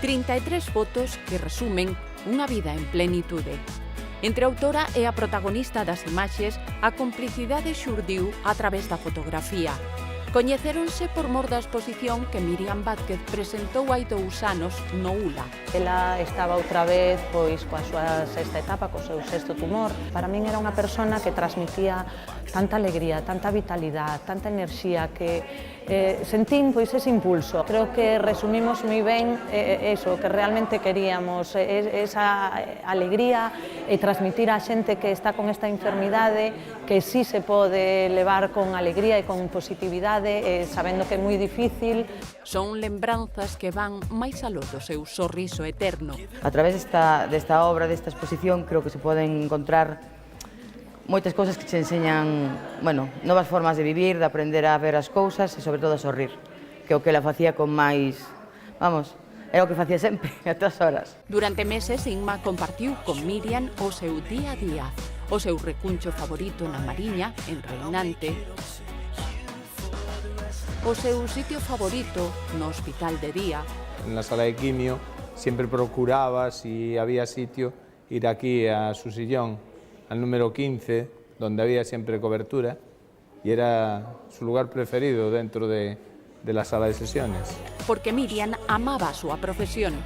33 fotos que resumen unha vida en plenitude. Entre a autora e a protagonista das imaxes, a complicidade xurdiu a través da fotografía. Coñecéronse por mor da exposición que Míriam Vázquez presentou hai 2 anos no ULA. Ela estaba outra vez coa súa sexta etapa, co seu sexto tumor. Para min era unha persona que transmitía tanta alegría, tanta vitalidade, tanta enerxía que sentín ese impulso. Creo que resumimos moi ben eso que realmente queríamos, esa alegría e transmitir á xente que está con esta enfermidade que sí se pode levar con alegría e con positividade, sabendo que é moi difícil. Son lembranzas que van máis aló do seu sorriso eterno. A través desta obra, desta exposición, creo que se poden encontrar moitas cousas que se enseñan, bueno, novas formas de vivir, de aprender a ver as cousas e, sobre todo, a sorrir, que é o que ela facía con máis, vamos, é o que facía sempre, a todas horas. Durante meses, Inma compartiu con Míriam o seu día a día, o seu recuncho favorito na Mariña, en Reinante, o seu sitio favorito no hospital de día. En la sala de quimio siempre procuraba, si había sitio, ir aquí a su sillón, al número 15, donde había siempre cobertura, y era su lugar preferido dentro de la sala de sesiones. Porque Míriam amaba a súa profesión.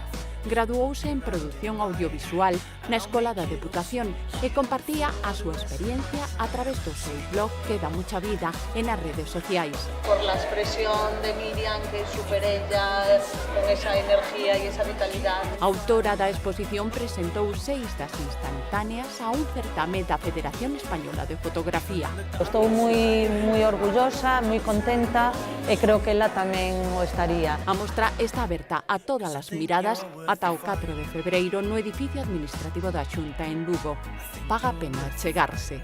Graduouse en produción audiovisual na Escola da Deputación e compartía a súa experiencia a través do seu blog que dá mucha vida en as redes sociais. Por la expresión de Míriam, que es super ella, con esa energía y esa vitalidad. A autora da exposición presentou 6 das instantáneas a un certame da Federación Española de Fotografía. Estou moi orgullosa, moi contenta e creo que ela tamén o estaría. A mostra está aberta a todas as miradas ata o 4 de febreiro no edificio administrativo da Xunta en Lugo. Paga a pena chegarse.